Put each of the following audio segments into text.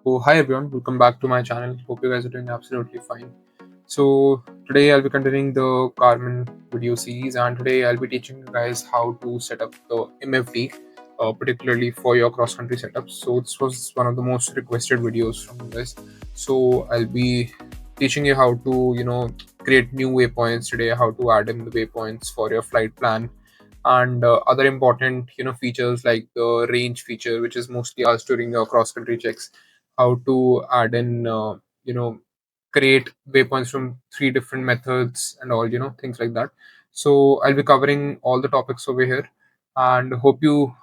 Oh, hi everyone, welcome back to my channel. Hope you guys are doing absolutely fine. So, today I'll be continuing the Garmin video series, and today I'll be teaching you guys how to set up the MFD, particularly for your cross country setups. So, this was one of the most requested videos from you guys. So, I'll be teaching you how to, create new waypoints today, how to add in the waypoints for your flight plan, and other important features like the range feature, which is mostly asked during your cross country checks, how to add in create waypoints from three different methods and all things like that. So I'll be covering all the topics over here, and hope you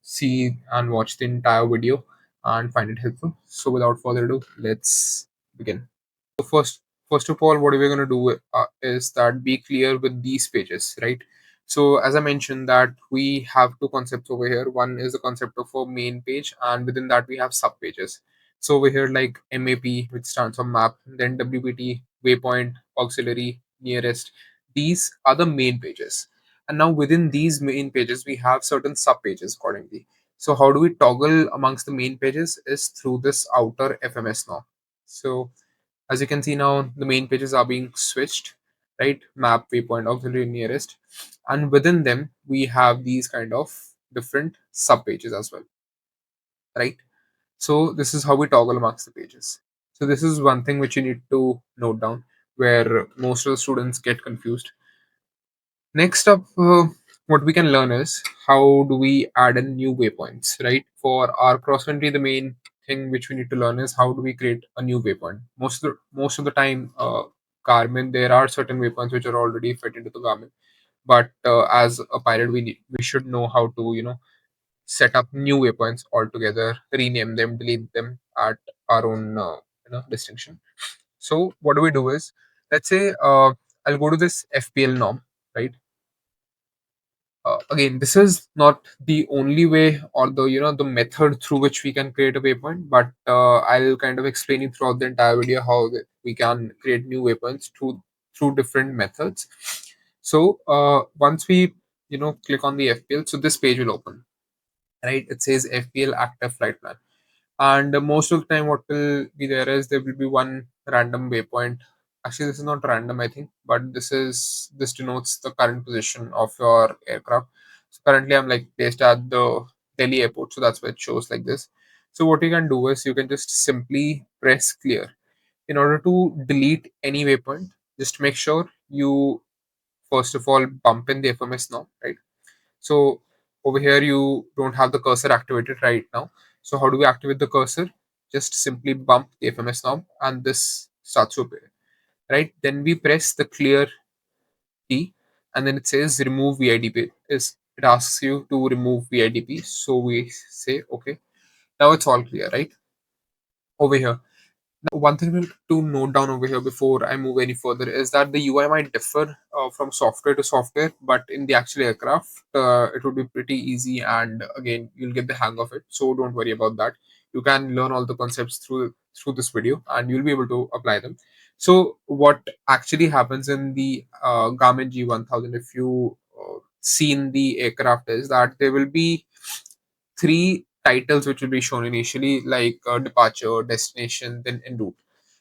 see and watch the entire video and find it helpful. So without further ado, let's begin. So first of all, what we're going to do is that be clear with these pages, right? So as I mentioned, that we have two concepts over here. One is the concept of a main page, and within that we have sub pages. So over here, like MAP, which stands for map, then WPT, waypoint, auxiliary, nearest. These are the main pages. And now within these main pages, we have certain sub pages accordingly. So how do we toggle amongst the main pages is through this outer FMS now. So as you can see now, the main pages are being switched, right? Map, waypoint, auxiliary, nearest. And within them, we have these kind of different sub pages as well, right? So this is how we toggle amongst the pages. So this is one thing which you need to note down, where most of the students get confused. Next up, what we can learn is how do we add in new waypoints, right? For our cross country, the main thing which we need to learn is how do we create a new waypoint. Most of the time, Garmin, there are certain waypoints which are already fit into the Garmin, but as a pilot, we should know how to set up new waypoints altogether, rename them, delete them at our own distinction. So what do we do is, let's say I'll go to this FPL norm, right? Again, this is not the only way or the the method through which we can create a waypoint, but I'll kind of explain it throughout the entire video how we can create new waypoints through different methods. So once we click on the FPL, so this page will open, right? It says FPL active flight plan, and most of the time what will be there is there will be one random waypoint. Actually, this is not random, I think, but this denotes the current position of your aircraft. So currently I'm like placed at the Delhi airport, so that's why it shows like this. So what you can do is you can just simply press clear. In order to delete any waypoint, just make sure you first of all bump in the FMS now, right? So over here, you don't have the cursor activated right now. So how do we activate the cursor? Just simply bump the FMS knob and this starts to appear, right? Then we press the clear key, and then it says remove VIDP. It asks you to remove VIDP. So we say, okay, now it's all clear, right? Over here. Now, one thing to note down over here before I move any further is that the UI might differ from software to software, but in the actual aircraft, it would be pretty easy, and again, you'll get the hang of it. So don't worry about that. You can learn all the concepts through this video, and you'll be able to apply them. So what actually happens in the Garmin G1000, if you seen the aircraft, is that there will be three titles which will be shown initially, like departure, destination, then en route.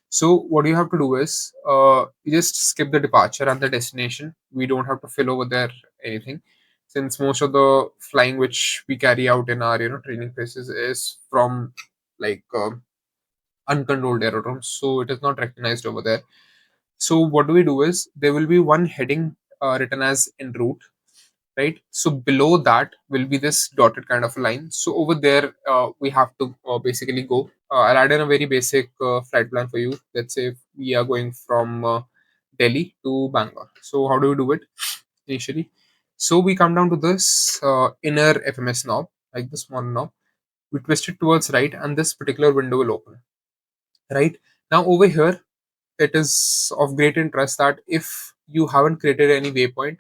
So what you have to do is you just skip the departure and the destination. We don't have to fill over there anything, since most of the flying which we carry out in our training places is from like uncontrolled aerodromes, so it is not recognized over there. So what do we do is there will be one heading written as en route, right? So below that will be this dotted kind of a line. So over there, we have to basically go. I'll add in a very basic flight plan for you. Let's say we are going from Delhi to Bangalore. So how do we do it initially? So we come down to this inner FMS knob, like this one knob. We twist it towards right, and this particular window will open. Right now, over here, it is of great interest that if you haven't created any waypoint,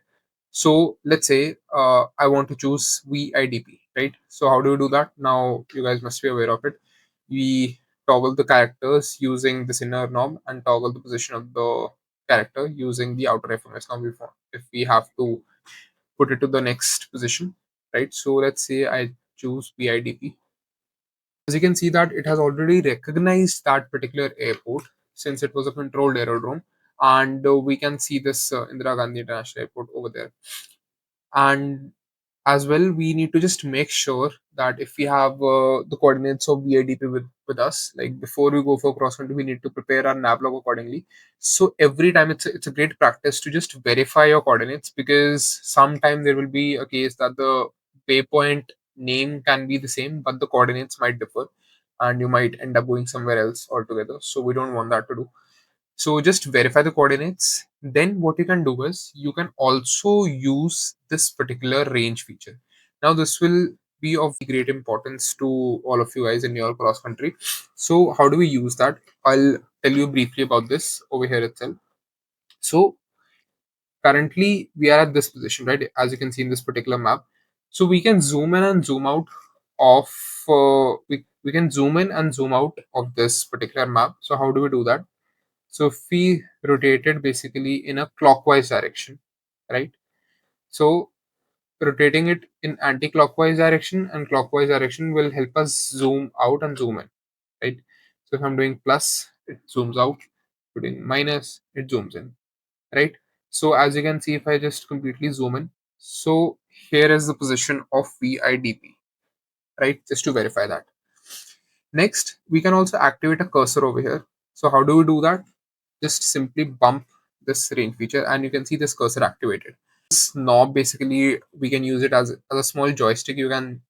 so let's say I want to choose VIDP, right? So how do we do that? Now you guys must be aware of it. We toggle the characters using this inner knob and toggle the position of the character using the outer FMS knob if we have to put it to the next position, right? So let's say I choose VIDP. As you can see that it has already recognized that particular airport since it was a controlled aerodrome, and we can see this Indira Gandhi International Airport over there. And as well, we need to just make sure that if we have the coordinates of VIDP with us, like before we go for cross country, we need to prepare our nav log accordingly. So every time it's a great practice to just verify your coordinates, because sometime there will be a case that the waypoint name can be the same but the coordinates might differ, and you might end up going somewhere else altogether. So we don't want that to do. So just verify the coordinates. Then what you can do is you can also use this particular range feature. Now this will be of great importance to all of you guys in your cross country. So how do we use that? I'll tell you briefly about this over here itself. So currently we are at this position, right? As you can see in this particular map. So we can zoom in and zoom out of we can zoom in and zoom out of this particular map. So how do we do that? So if we rotate it basically in a clockwise direction, right? So rotating it in anti-clockwise direction and clockwise direction will help us zoom out and zoom in, right? So if I'm doing plus, it zooms out. If I'm doing minus, it zooms in, right? So as you can see, if I just completely zoom in, so here is the position of VIDP, right? Just to verify that. Next, we can also activate a cursor over here. So how do we do that? Just simply bump this range feature and you can see this cursor activated. This knob basically we can use it as a small joystick. You can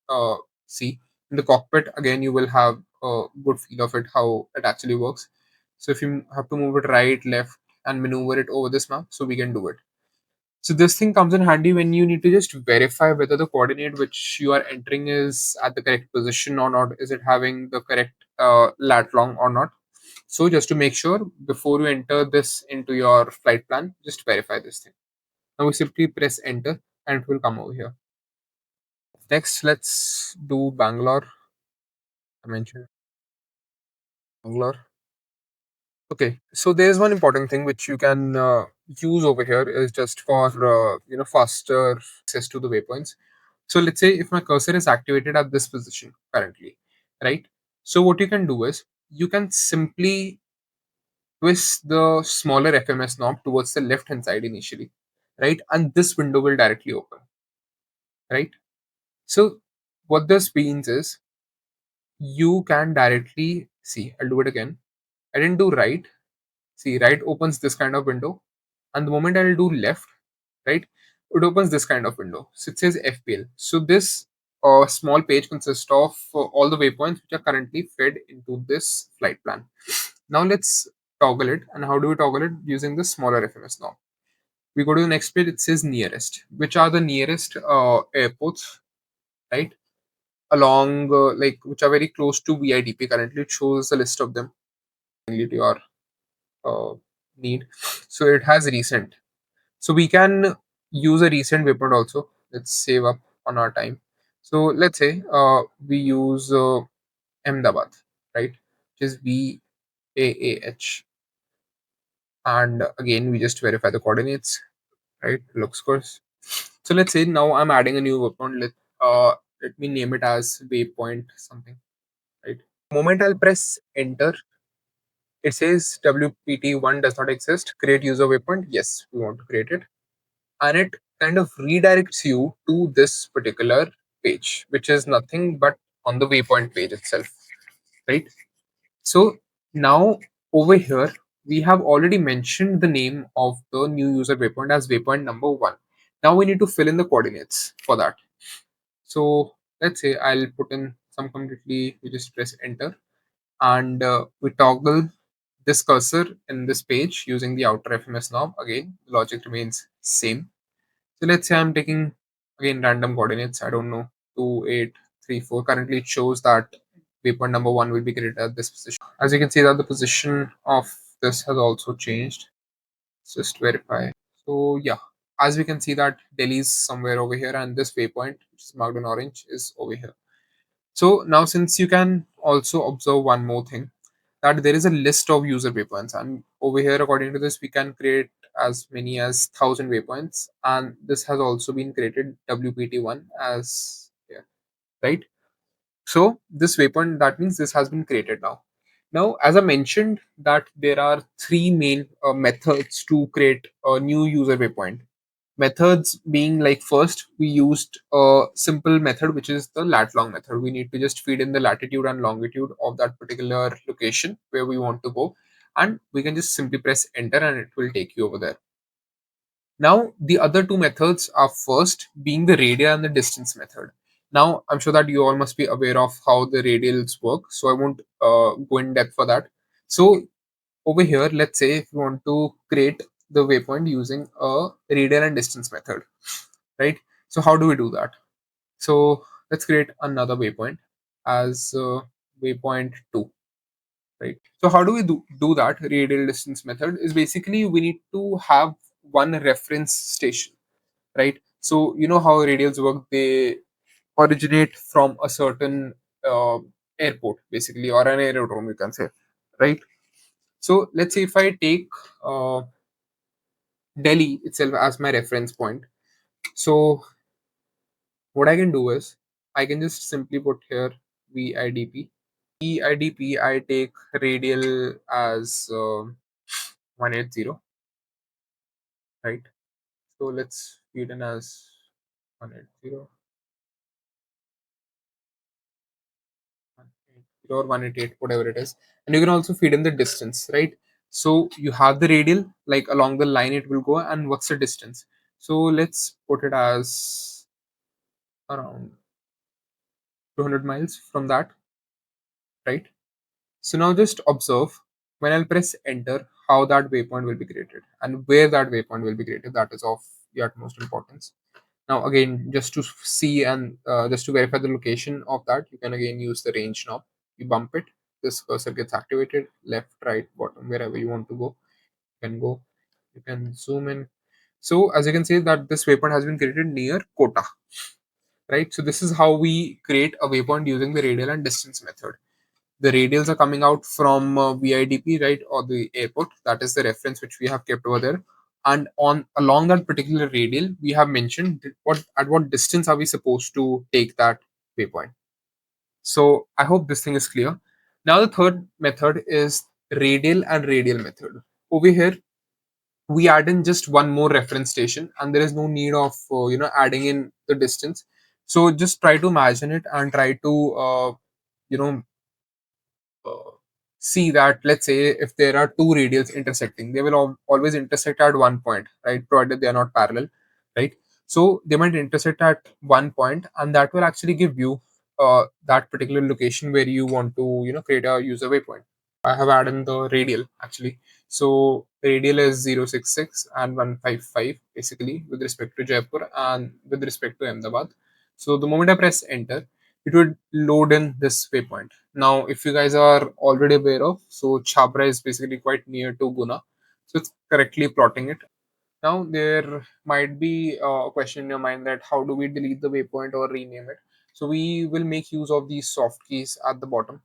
see in the cockpit. Again, you will have a good feel of it, how it actually works. So if you have to move it right, left, and maneuver it over this map, so we can do it. So this thing comes in handy when you need to just verify whether the coordinate which you are entering is at the correct position or not. Is it having the correct lat long or not? So just to make sure, before you enter this into your flight plan, just verify this thing. Now we simply press enter and it will come over here. Next, let's do Bangalore. I mentioned Bangalore. Okay, so there's one important thing which you can use over here is just for faster access to the waypoints. So let's say if my cursor is activated at this position currently, right? So what you can do is you can simply twist the smaller FMS knob towards the left hand side initially, right? And this window will directly open, right? So what this means is you can directly see. I'll do it again. I didn't do right. See, right opens this kind of window, and the moment I'll do left, right, it opens this kind of window. So it says FPL. So this small page consists of all the waypoints which are currently fed into this flight plan. Now let's toggle it. And how do we toggle it? Using the smaller FMS knob. We go to the next page. It says nearest. Which are the nearest airports, right? Along like which are very close to VIDP. Currently, it shows a list of them to your uh, need. So it has recent. So we can use a recent waypoint also. Let's save up on our time. So let's say we use Ahmedabad, right? Which is VAAH. And again, we just verify the coordinates, right? Looks good. So let's say now I'm adding a new waypoint. Let me name it as waypoint something, right? The moment I'll press enter, it says WPT1 does not exist. Create user waypoint. Yes, we want to create it. And it kind of redirects you to this particular page, which is nothing but on the waypoint page itself, right? So now over here, we have already mentioned the name of the new user waypoint as waypoint number 1. Now we need to fill in the coordinates for that. So let's say I'll put in some completely, we just press enter and we toggle this cursor in this page using the outer FMS knob. Again, the logic remains same. So let's say I'm taking again random coordinates. I don't know, 2, 8, 3, 4. Currently, it shows that waypoint number 1 will be created at this position. As you can see, that the position of this has also changed. Let's just verify. So yeah, as we can see that Delhi is somewhere over here, and this waypoint, which is marked in orange, is over here. So now, since you can also observe one more thing, that there is a list of user waypoints, and over here, according to this, we can create as many as 1,000 waypoints, and this has also been created WPT1 as here, right? So this waypoint, that means this has been created now. Now, as I mentioned, that there are three main methods to create a new user waypoint. Methods being like, first we used a simple method, which is the lat long method. We need to just feed in the latitude and longitude of that particular location where we want to go, and we can just simply press enter and it will take you over there. Now, the other two methods are, first being the radial and the distance method. Now, I'm sure that you all must be aware of how the radials work, so I won't go in depth for that. So, over here, let's say if you want to create the waypoint using a radial and distance method, right? So, how do we do that? So, let's create another waypoint as waypoint 2, right? So, how do we do that? Radial distance method is basically we need to have one reference station, right? So you know how radials work, they originate from a certain uh, airport basically, or an aerodrome you can say, right? So let's say if I take uh, Delhi itself as my reference point, so what I can do is I can just simply put here VIDP. VIDP, I take radial as 180, right? So let's feed in as 180 or 188, whatever it is. And you can also feed in the distance, right? So you have the radial, like along the line it will go, and what's the distance? So let's put it as around 200 miles from that, right? So now just observe when I'll press enter how that waypoint will be created and where that waypoint will be created. That is of the utmost importance. Now again, just to see and just to verify the location of that, you can again use the range knob. You bump it, this cursor gets activated, left, right, bottom, wherever you want to go, you can go. You can zoom in. So as you can see that this waypoint has been created near Kota, right? So this is how we create a waypoint using the radial and distance method. The radials are coming out from VIDP, right, or the airport. That is the reference which we have kept over there. And on along that particular radial, we have mentioned what at what distance are we supposed to take that waypoint. So I hope this thing is clear. Now the third method is radial and radial method. Over here, we add in just one more reference station, and there is no need of adding in the distance. So just try to imagine it and try to you know uh, see that, let's say if there are two radials intersecting, they will always intersect at one point, right, provided they are not parallel, right? So they might intersect at one point, and that will actually give you that particular location where you want to create a user waypoint. I have added the radial actually. So radial is 066 and 155 basically with respect to Jaipur and with respect to Ahmedabad. So the moment I press enter, it would load in this waypoint. Now, if you guys are already aware of, so Chabra is basically quite near to Guna. So it's correctly plotting it. Now there might be a question in your mind that how do we delete the waypoint or rename it? So we will make use of these soft keys at the bottom,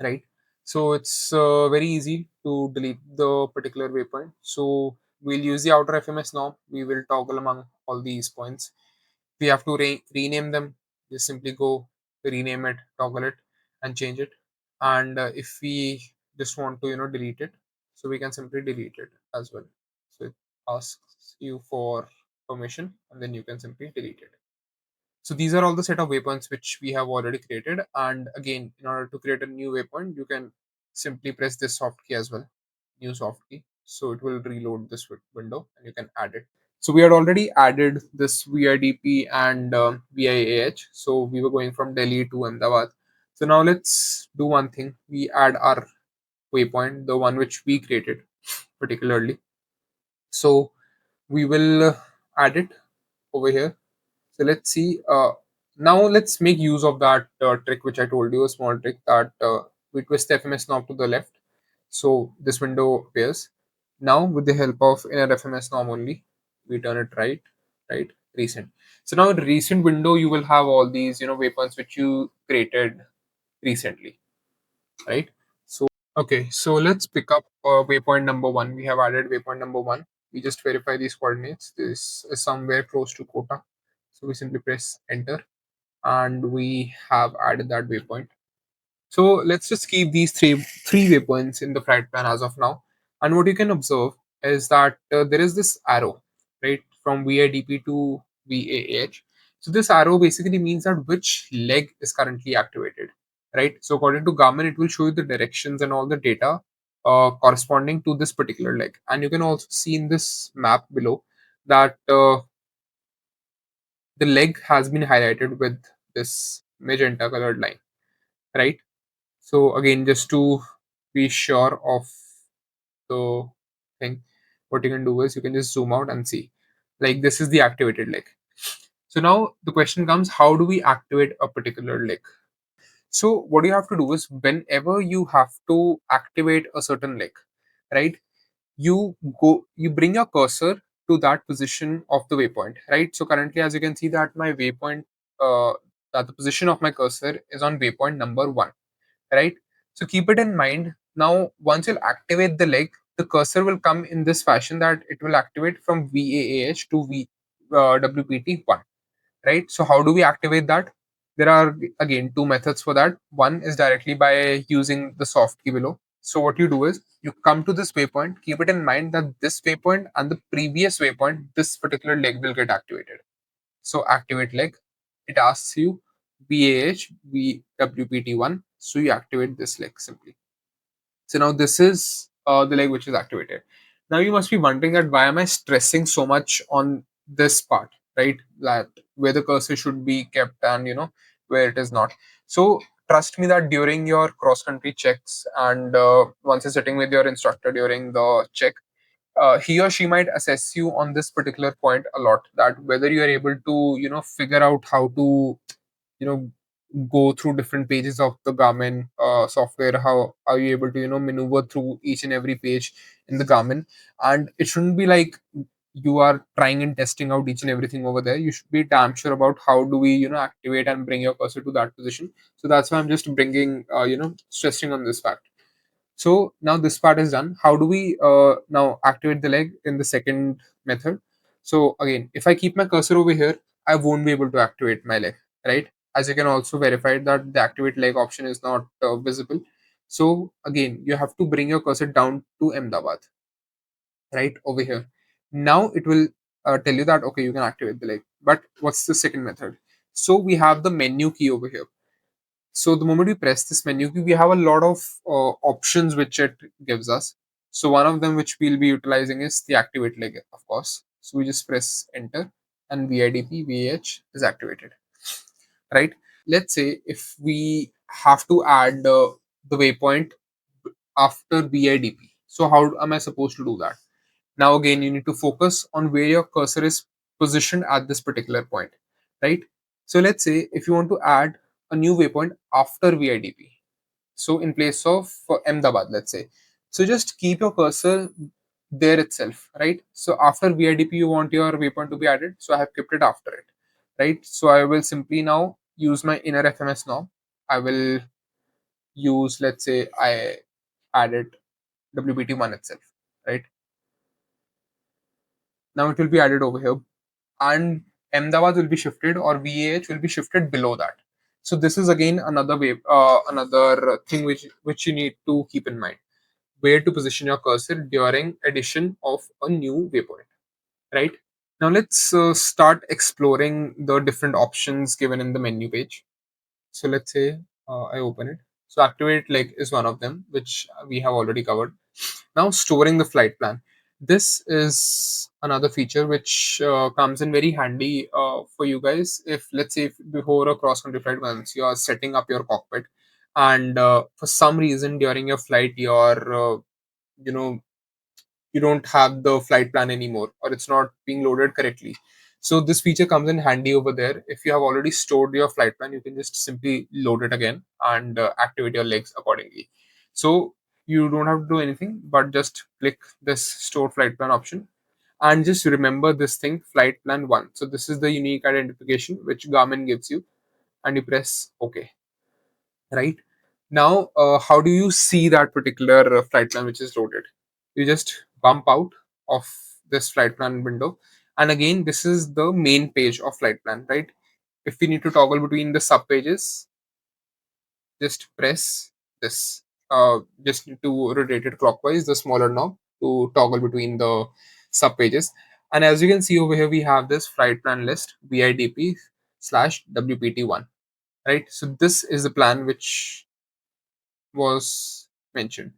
right? So it's very easy to delete the particular waypoint. So we'll use the outer FMS knob. We will toggle among all these points. If we have to rename them, just simply go rename it, toggle it, and change it. And if we just want to delete it, so we can simply delete it as well. So it asks you for permission, and then you can simply delete it. So these are all the set of waypoints which we have already created. And again, in order to create a new waypoint, you can simply press this soft key as well, new soft key. So it will reload this window and you can add it. So we had already added this VIDP and VIAH. So we were going from Delhi to Ahmedabad. So now let's do one thing. We add our waypoint, the one which we created particularly. So we will add it over here. So let's see. Now let's make use of that trick which I told you, a small trick that we twist the FMS knob to the left. So this window appears. Now with the help of inner FMS knob only, we turn it right, right, recent. So now in recent window, you will have all these, waypoints which you created recently, right? So, okay, so let's pick up waypoint number one. We have added waypoint number one. We just verify these coordinates. This is somewhere close to Kota. So we simply press enter and we have added that waypoint. So let's just keep these three waypoints in the flight plan as of now. And what you can observe is that there is this arrow, right, from VIDP to VAH. So this arrow basically means that which leg is currently activated, right? So according to Garmin, it will show you the directions and all the data corresponding to this particular leg. And you can also see in this map below that the leg has been highlighted with this magenta colored line, right? So again, just to be sure of the thing, what you can do is you can just zoom out and see. Like this is the activated leg. So now the question comes, how do we activate a particular leg? So what you have to do is whenever you have to activate a certain leg, right? You bring your cursor to that position of the waypoint, right? So currently, as you can see that my waypoint, uh, that the position of my cursor is on waypoint number 1, right? So keep it in mind. Now, once you'll activate the leg, the cursor will come in this fashion that it will activate from VAAH to WPT1, right? So how do we activate that? There are again two methods for that. One is directly by using the soft key below. So what you do is you come to this waypoint, keep it in mind that this waypoint and the previous waypoint, this particular leg will get activated. So activate leg, it asks you VAH, VWPT1. So you activate this leg simply. So now this is the leg which is activated. Now you must be wondering that why am I stressing so much on this part, right? That where the cursor should be kept and where it is not. So trust me that during your cross country checks and once you're sitting with your instructor during the check, he or she might assess you on this particular point a lot, that whether you are able to figure out how to you know go through different pages of the Garmin software. How are you able to maneuver through each and every page in the Garmin? And it shouldn't be like you are trying and testing out each and everything over there. You should be damn sure about how do we activate and bring your cursor to that position. So that's why I'm just bringing stressing on this fact. So now this part is done. How do we now activate the leg in the second method? So again, if I keep my cursor over here, I won't be able to activate my leg, right? As you can also verify that the activate leg option is not visible. So again, you have to bring your cursor down to Ahmedabad, right over here. Now it will tell you that okay, you can activate the leg. But what's the second method? So we have the menu key over here. So the moment we press this menu key, we have a lot of options which it gives us. So one of them which we'll be utilizing is the activate leg, of course. So we just press enter and VIDP VH is activated, right? Let's say if we have to add the waypoint after VIDP. So how am I supposed to do that? Now again, you need to focus on where your cursor is positioned at this particular point, right? So let's say if you want to add a new waypoint after VIDP, so in place of Ahmedabad, let's say, so just keep your cursor there itself, right? So after VIDP, you want your waypoint to be added, so I have kept it after it, right? So I will simply now use my inner FMS now. I will use, let's say, I added WBT1 itself, right? Now it will be added over here, and Ahmedabad will be shifted or VAH will be shifted below that. So this is again another way, another thing which you need to keep in mind, where to position your cursor during addition of a new waypoint, right? Now let's start exploring the different options given in the menu page. So let's say I open it. So activate leg is one of them, which we have already covered. Now storing the flight plan. This is another feature which comes in very handy for you guys. If let's say if before a cross country flight, once you are setting up your cockpit, and for some reason during your flight you're you know you don't have the flight plan anymore, or it's not being loaded correctly. So this feature comes in handy over there. If you have already stored your flight plan, you can just simply load it again and activate your legs accordingly. So you don't have to do anything but just click this store flight plan option, and just remember this thing, flight plan 1. So this is the unique identification which Garmin gives you, and you press OK. Right now, how do you see that particular flight plan which is loaded? You just bump out of this flight plan window, and again this is the main page of flight plan, right? if we need to toggle between the sub pages, just press this. Just need to rotate it clockwise, the smaller knob, to toggle between the sub pages. And as you can see over here, we have this flight plan list VIDP slash WPT1, right? So this is the plan which was mentioned.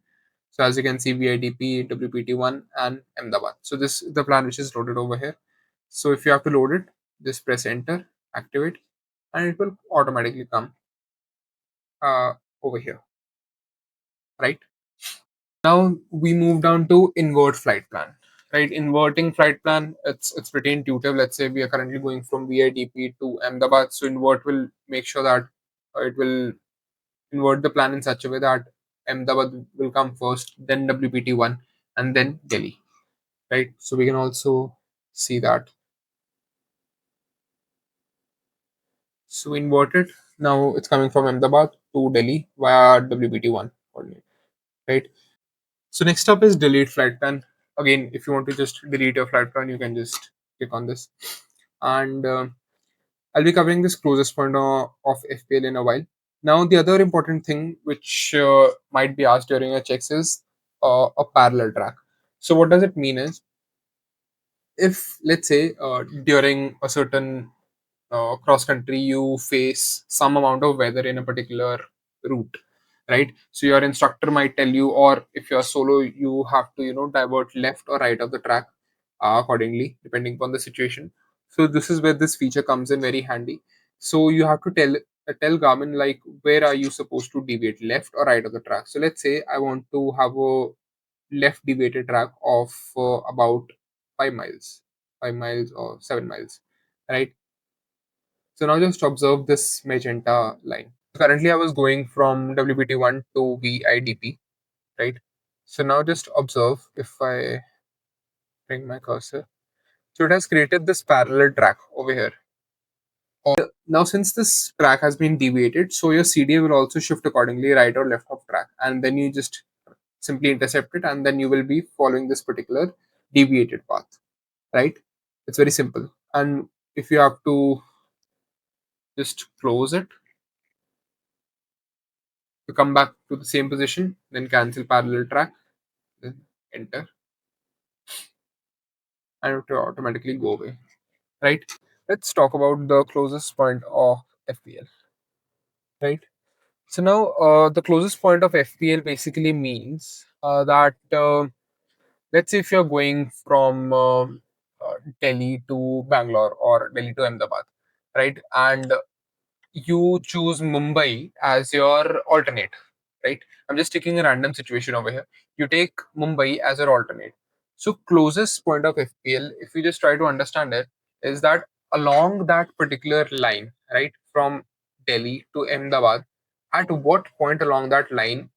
So as you can see, VIDP, WPT1, and Ahmedabad. So this is the plan which is loaded over here. So if you have to load it, just press enter, activate, and it will automatically come uh, over here, right? Now we move down to invert flight plan, right? Inverting flight plan, it's pretty intuitive. Let's say we are currently going from VIDP to Ahmedabad, so invert will make sure that it will invert the plan in such a way that Ahmedabad will come first, then WPT1, and then Delhi, right? So we can also see that. So inverted, now it's coming from Ahmedabad to Delhi via WPT1 coordinate, right? So next up is delete flight plan. Again, if you want to just delete your flight plan, you can just click on this. And I'll be covering this closest point of FPL in a while. Now, the other important thing which might be asked during your checks is a parallel track. So what does it mean is, if let's say during a certain cross country you face some amount of weather in a particular route, right? So your instructor might tell you, or if you're solo, you have to divert left or right of the track accordingly depending upon the situation. So this is where this feature comes in very handy. So you have to tell Garmin, like, where are you supposed to deviate, left or right of the track. So let's say I want to have a left deviated track of about 5 miles, 5 miles or 7 miles, right? So now just observe this magenta line. Currently I was going from WPT1 to VIDP, right? So now just observe, if I bring my cursor. So it has created this parallel track over here. Now since this track has been deviated, so your CDA will also shift accordingly, right or left of track. And then you just simply intercept it, and then you will be following this particular deviated path, right? It's very simple. And if you have to just close it to come back to the same position, then cancel parallel track, then enter, and it will automatically go away, right? Let's talk about the closest point of FPL, right? So now the closest point of FPL basically means that let's say if you're going from Delhi to Bangalore or Delhi to Ahmedabad, right? And you choose Mumbai as your alternate, right? I'm just taking a random situation over here. You take Mumbai as your alternate. So closest point of FPL, if you just try to understand it, is that along that particular line, right, from Delhi to Ahmedabad, at what point along that line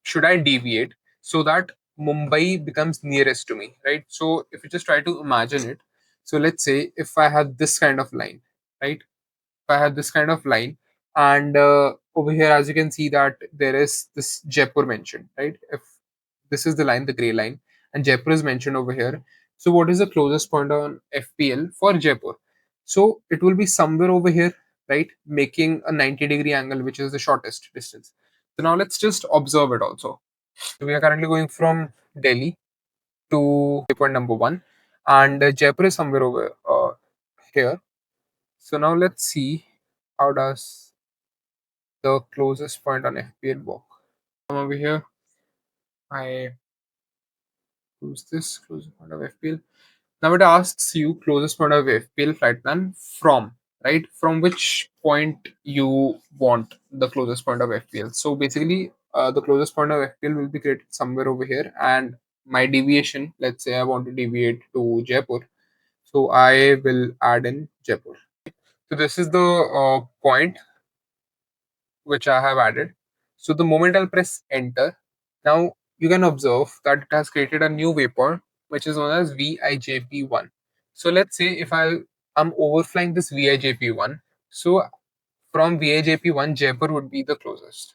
should I deviate so that Mumbai becomes nearest to me, right? So if you just try to imagine it, so let's say if I have this kind of line, right? I had this kind of line, and over here, as you can see, that there is this Jaipur mentioned, right? If this is the line, the gray line, and Jaipur is mentioned over here. So what is the closest point on FPL for Jaipur? So it will be somewhere over here, right? Making a 90-degree angle, which is the shortest distance. So now let's just observe it also. So we are currently going from Delhi to point number one, and Jaipur is somewhere over here. So now let's see how does the closest point on FPL work. Come over here. I choose this closest point of FPL. Now it asks you closest point of FPL flight plan from, right? From which point you want the closest point of FPL. So basically, the closest point of FPL will be created somewhere over here, and my deviation, let's say I want to deviate to Jaipur. So I will add in Jaipur. So this is the point which I have added. So the moment I'll press enter, now you can observe that it has created a new waypoint which is known as VIJP1. So let's say if I'm overflying this VIJP1, so from VIJP1, Jaipur would be the closest.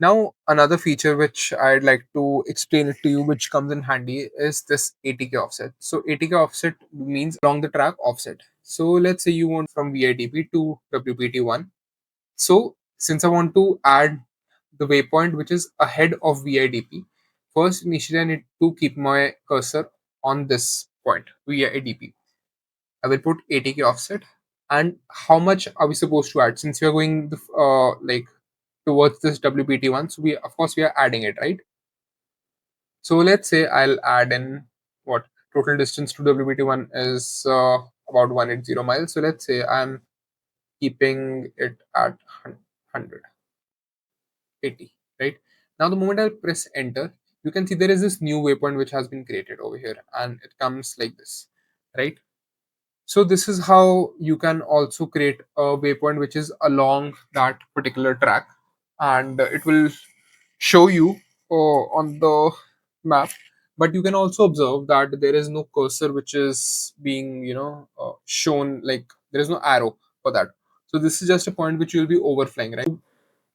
Now, another feature which I'd like to explain it to you, which comes in handy, is this ATK offset. So ATK offset means along the track offset. So let's say you want from VIDP to WPT1. So since I want to add the waypoint which is ahead of VIDP, first initially I need to keep my cursor on this point, VIDP. I will put ATK offset. And how much are we supposed to add? Since we are going like towards this WPT1, so we of course we are adding it, right? So let's say I'll add in what total distance to WPT1 is about 180 miles. So let's say I'm keeping it at 100, right? Now the moment I'll press enter, you can see there is this new waypoint which has been created over here, and it comes like this, right? So this is how you can also create a waypoint which is along that particular track, and it will show you on the map. But you can also observe that there is no cursor which is being shown, like there is no arrow for that. So this is just a point which you will be overflying, right?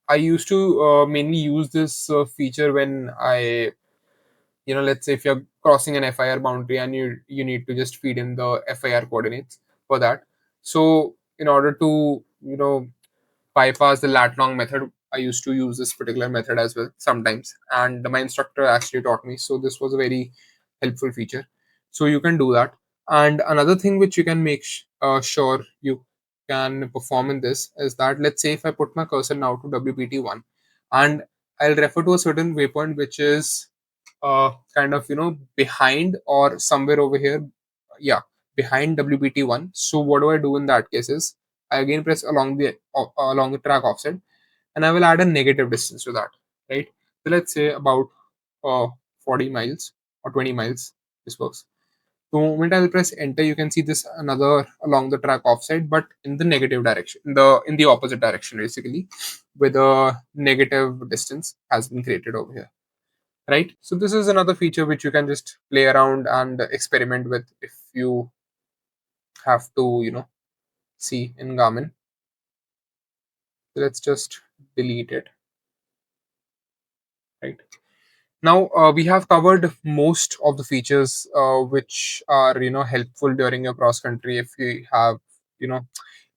I used to mainly use this feature when I, let's say if you're crossing an FIR boundary and you need to just feed in the FIR coordinates for that. So in order to bypass the lat long method, I used to use this particular method as well sometimes, and my instructor actually taught me. So this was a very helpful feature. So you can do that. And another thing which you can make sure you can perform in this is that, let's say if I put my cursor now to WPT1, and I'll refer to a certain waypoint which is kind of behind or somewhere over here, yeah, behind WPT1. So what do I do in that case is I again press along the track offset, and I will add a negative distance to that, right? So let's say about uh, 40 miles or 20 miles. This works. The moment I will press enter, you can see this another along the track offset, but in the negative direction, in the opposite direction, basically, with a negative distance has been created over here, right? So this is another feature which you can just play around and experiment with if you have to, see in Garmin. So let's just delete it, right? Now we have covered most of the features which are helpful during your cross country. If you have, you know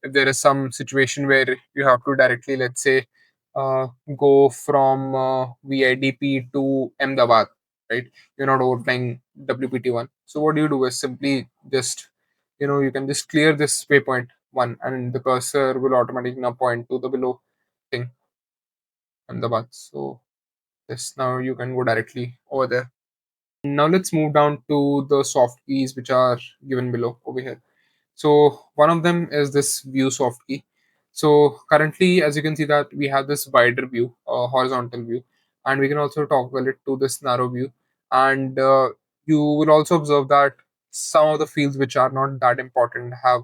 if there is some situation where you have to directly, let's say, uh, go from VIDP to Ahmedabad, right? You're not overflying WPT1. So what do you do is simply just, you can just clear this waypoint one, and the cursor will automatically now point to the below thing, Ahmedabad. So yes, now you can go directly over there. Now let's move down to the soft keys which are given below over here. So one of them is this view soft key. So currently, as you can see that we have this wider view, horizontal view, and we can also toggle it to this narrow view. And you will also observe that some of the fields which are not that important have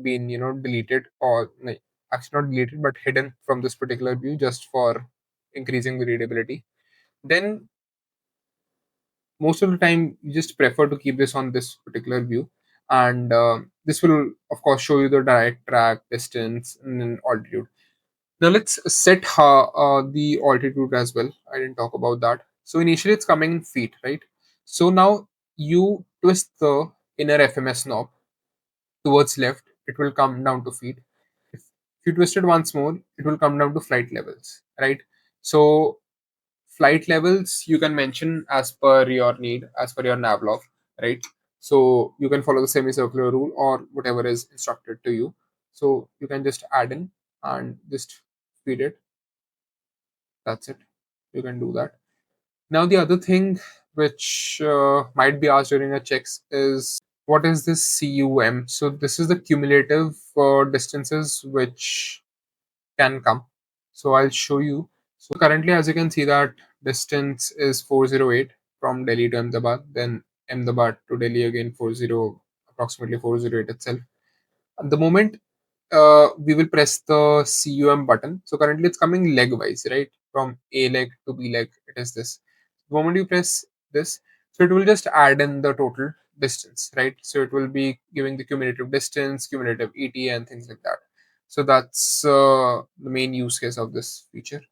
been, deleted, or like, actually not deleted but hidden from this particular view just for increasing the readability. Then most of the time you just prefer to keep this on this particular view, and this will of course show you the direct track distance and then altitude. Now let's set the altitude as well. I didn't talk about that. So initially it's coming in feet, right? So now you twist the inner FMS knob towards left, it will come down to feet. If you twist it once more, it will come down to flight levels, right? So flight levels you can mention as per your need, as per your navlog, right? So you can follow the semicircular rule or whatever is instructed to you. So you can just add in and just feed it. That's it. You can do that. Now the other thing which might be asked during a checks is, what is this CUM? So this is the cumulative distances which can come. So I'll show you. So currently, as you can see, that distance is 408 from Delhi to Ahmedabad, then Ahmedabad to Delhi again, approximately 408 itself. At the moment we will press the CUM button. So currently it's coming leg wise, right? From A leg to B leg, it is this. The moment you press this, so it will just add in the total distance, right? So it will be giving the cumulative distance, cumulative ETA, and things like that. So that's the main use case of this feature,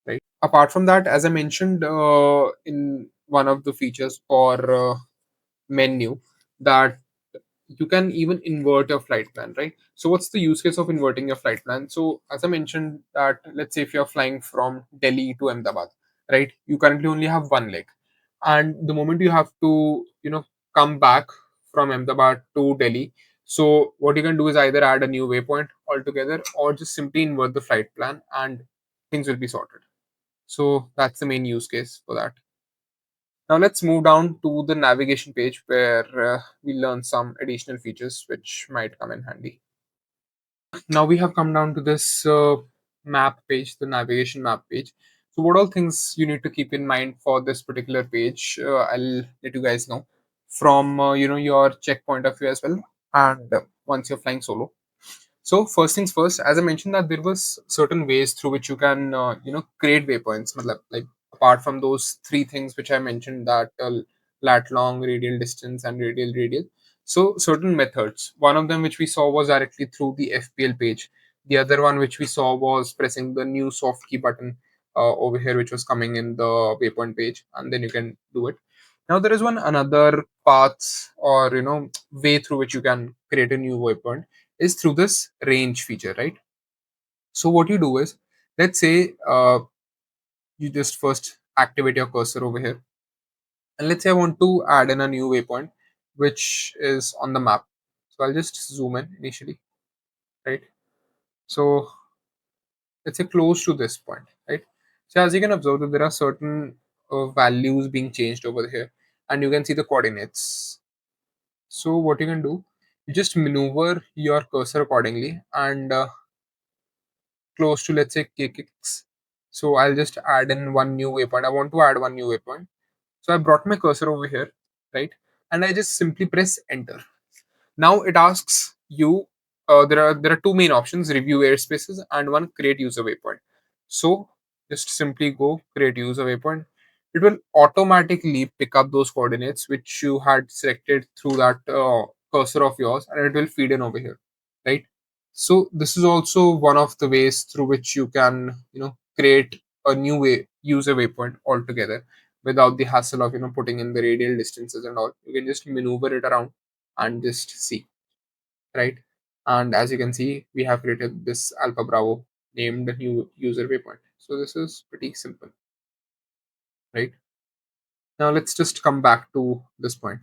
right? Apart from that, as I mentioned in one of the features for menu, that you can even invert your flight plan, right? So what's the use case of inverting your flight plan? So as I mentioned, that let's say if you're flying from Delhi to Ahmedabad, right, you currently only have one leg, and the moment you have to come back from Ahmedabad to Delhi, so what you can do is either add a new waypoint altogether or just simply invert the flight plan and things will be sorted. So that's the main use case for that. Now let's move down to the navigation page where we learn some additional features which might come in handy. Now we have come down to this map page, the navigation map page. So what all things you need to keep in mind for this particular page, I'll let you guys know from your check point of view as well, and once you're flying solo. So first things first, as I mentioned that there was certain ways through which you can create waypoints. Matlab, like apart from those three things which I mentioned, that lat long, radial distance, and radial. So certain methods. One of them which we saw was directly through the FPL page. The other one which we saw was pressing the new Softkey button over here, which was coming in the waypoint page, and then you can do it. Now there is one another path or way through which you can create a new waypoint is through this range feature, right? So what you do is, let's say you just first activate your cursor over here, and let's say I want to add in a new waypoint which is on the map. So I'll just zoom in initially, right? So let's say close to this point, right? So as you can observe that there are certain values being changed over here, and you can see the coordinates. So what you can do, you just maneuver your cursor accordingly and close to, let's say, kx. So I'll just add in one new waypoint. I want to add one new waypoint. So I brought my cursor over here, right? And I just simply press enter. Now it asks you, there are two main options: review airspaces and one create user waypoint. So just simply go create user waypoint. It will automatically pick up those coordinates which you had selected through that cursor of yours, and it will feed in over here, right? So this is also one of the ways through which you can create a new user waypoint altogether without the hassle of putting in the radial distances and all. You can just maneuver it around and just see, right? And as you can see, we have created this Alpha Bravo named new user waypoint. So this is pretty simple, right? Now let's just come back to this point,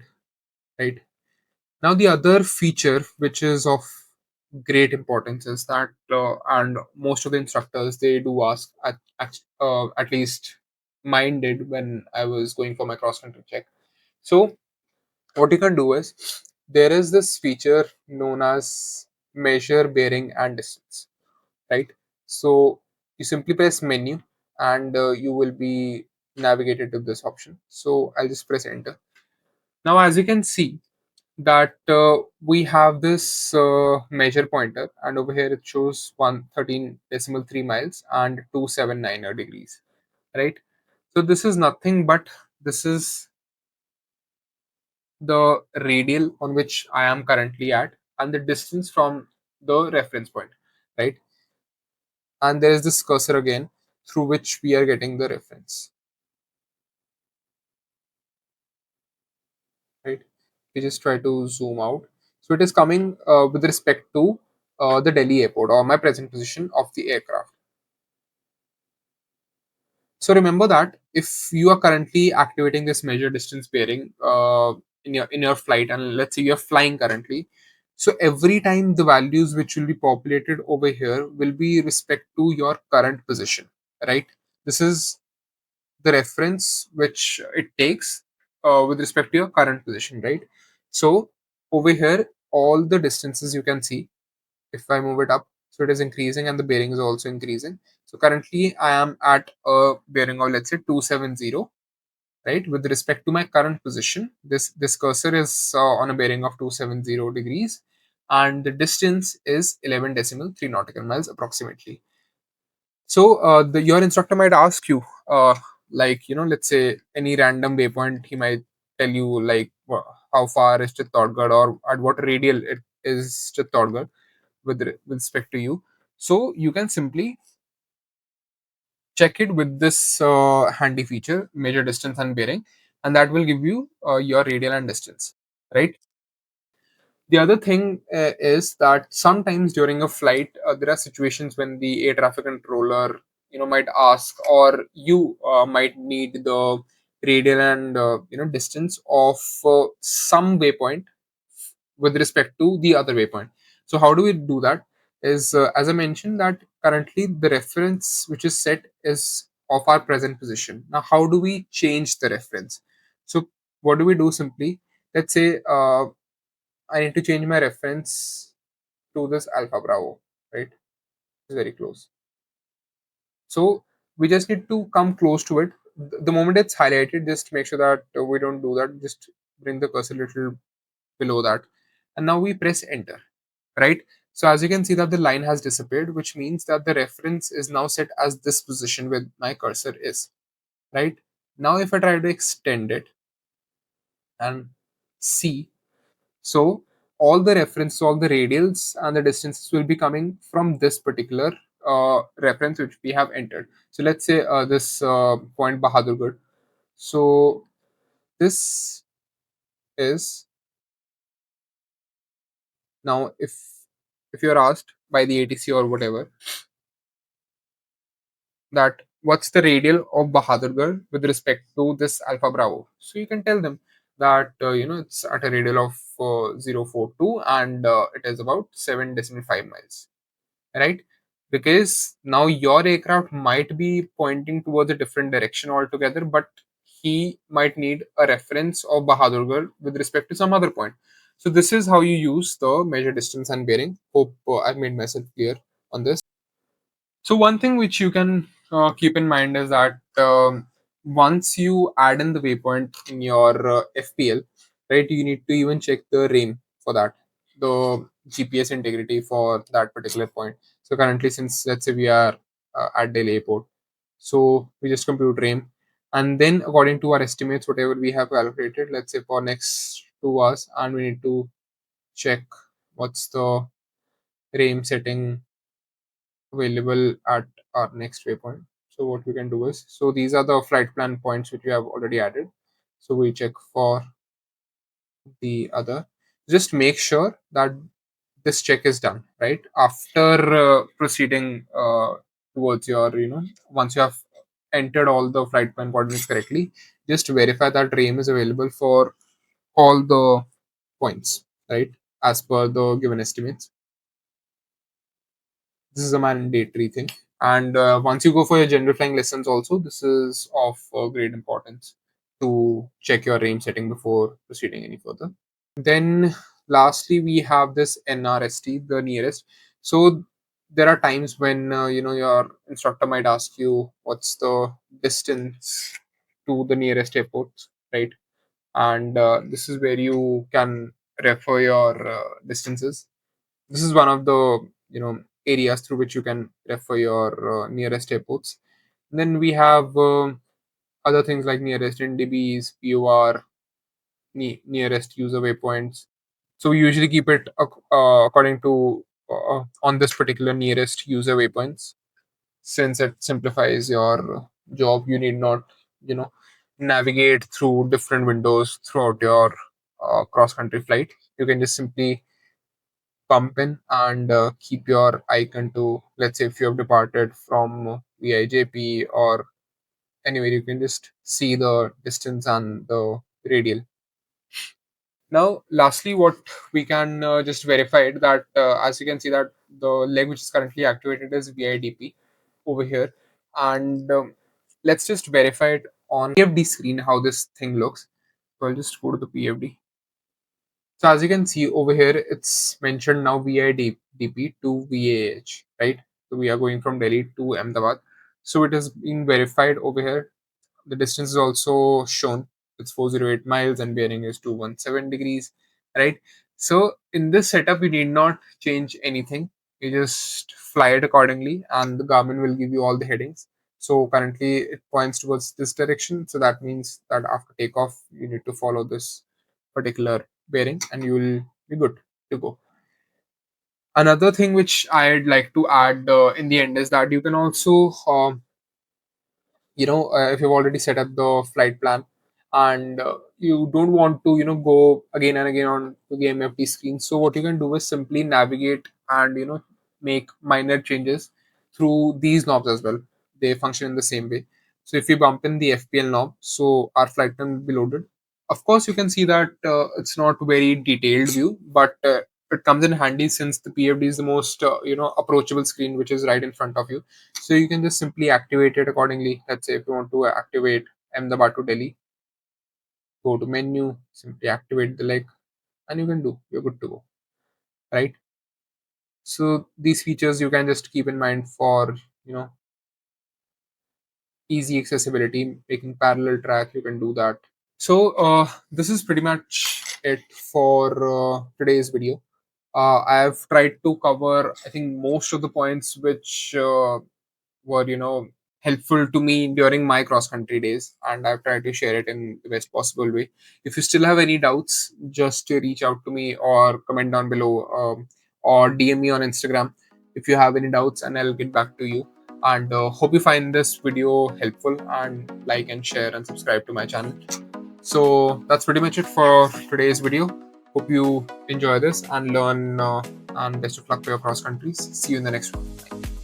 right? Now the other feature which is of great importance is that, and most of the instructors they do ask, at least mine did when I was going for my cross country check. So what you can do is, there is this feature known as measure bearing and distance, right? So you simply press menu, and you will be navigated to this option. So I'll just press enter. Now as you can see that we have this measure pointer, and over here it shows 113.3 miles and 279 degrees, right? So this is nothing but, this is the radial on which I am currently at, and the distance from the reference point, right? And there is this cursor again through which we are getting the reference, right? We just try to zoom out. So it is coming with respect to the Delhi airport, or my present position of the aircraft. So remember that if you are currently activating this measure distance bearing in your flight, and let's say you're flying currently, so every time the values which will be populated over here will be respect to your current position, right? This is the reference which it takes with respect to your current position, right? So over here, all the distances you can see, if I move it up, so it is increasing and the bearing is also increasing. So currently I am at a bearing of, let's say, 270, right? With respect to my current position, this cursor is on a bearing of 270 degrees, and the distance is 11 decimal 3 nautical miles approximately. So your instructor might ask you, like, let's say any random waypoint, he might tell you like how far is Chittorgarh, or at what radial it is Chittorgarh with respect to you. So you can simply check it with this handy feature, measure distance and bearing, and that will give you your radial and distance, right? The other thing is that sometimes during a flight, there are situations when the air traffic controller, might ask, or you might need the radial and distance of some waypoint with respect to the other waypoint. So how do we do that? Is as I mentioned that currently the reference which is set is of our present position. Now, how do we change the reference? So what do we do simply? Let's say I need to change my reference to this Alpha Bravo, right? It's very close. So we just need to come close to it. The moment it's highlighted, just make sure that we don't do that. Just bring the cursor a little below that. And now we press enter, right? So as you can see that the line has disappeared, which means that the reference is now set as this position where my cursor is, right? Now if I try to extend it and see, so all the reference, all the radials and the distances will be coming from this particular reference which we have entered. So let's say this point Bahadurgarh. So this is now if you're asked by the ATC or whatever that what's the radial of Bahadurgarh with respect to this Alpha Bravo. So you can tell them that it's at a radial of 042 and it is about 7.5 miles, right? Because now your aircraft might be pointing towards a different direction altogether, but he might need a reference of Bahadurgarh with respect to some other point. So this is how you use the measure distance and bearing. Hope I've made myself clear on this. So one thing which you can keep in mind is that once you add in the waypoint in your FPL, right, you need to even check the RAIM for that, the GPS integrity for that particular point. So currently, since let's say we are at Delhi Airport, so we just compute RAIM, and then according to our estimates, whatever we have calculated, let's say for next 2 hours, and we need to check what's the RAIM setting available at our next waypoint. So what we can do is, so these are the flight plan points which we have already added. So we check for the other. Just make sure that this check is done, right? After proceeding towards your, once you have entered all the flight plan coordinates correctly, just verify that RAIM is available for all the points, right? As per the given estimates. This is a mandatory thing. And once you go for your general flying lessons, also, this is of great importance to check your range setting before proceeding any further. Then, lastly, we have this NRST, the nearest. So, there are times when your instructor might ask you what's the distance to the nearest airport, right? And this is where you can refer your distances. This is one of the areas through which you can refer your nearest airports. Then we have other things like nearest NDBs, POR, nearest user waypoints. So we usually keep it according to on this particular nearest user waypoints, since it simplifies your job. You need not you know navigate through different windows throughout your cross country flight. You can just simply pump in and keep your icon to, let's say if you have departed from VIJP or anywhere, you can just see the distance and the radial. Now lastly, what we can just verify it that as you can see that the leg which is currently activated is VIDP over here, and let's just verify it on PFD screen how this thing looks. So I'll just go to the PFD. So as you can see over here, it's mentioned now VIDP to VAH, right? So we are going from Delhi to Ahmedabad. So it has been verified over here. The distance is also shown. It's 408 miles and bearing is 217 degrees, right? So in this setup, you need not change anything. You just fly it accordingly and the Garmin will give you all the headings. So currently it points towards this direction. So that means that after takeoff, you need to follow this particular bearing and you will be good to go. Another thing which I'd like to add in the end is that you can also if you've already set up the flight plan and you don't want to go again and again on to the MFD screen, so what you can do is simply navigate and make minor changes through these knobs as well. They function in the same way. So if we bump in the FPL knob, so our flight plan will be loaded. Of course you can see that it's not very detailed view, but it comes in handy since the PFD is the most approachable screen which is right in front of you. So you can just simply activate it accordingly. Let's say if you want to activate Ahmedabad to Delhi, go to menu, simply activate the leg, and you're good to go, right? So these features you can just keep in mind for easy accessibility, making parallel track. You can do that. So this is pretty much it for today's video. I've tried to cover, I think, most of the points which were helpful to me during my cross country days, and I've tried to share it in the best possible way. If you still have any doubts, just reach out to me or comment down below, or DM me on Instagram if you have any doubts, and I'll get back to you. And hope you find this video helpful, and like and share and subscribe to my channel. So that's pretty much it for today's video. Hope you enjoy this and learn, and best of luck for your cross countries. See you in the next one.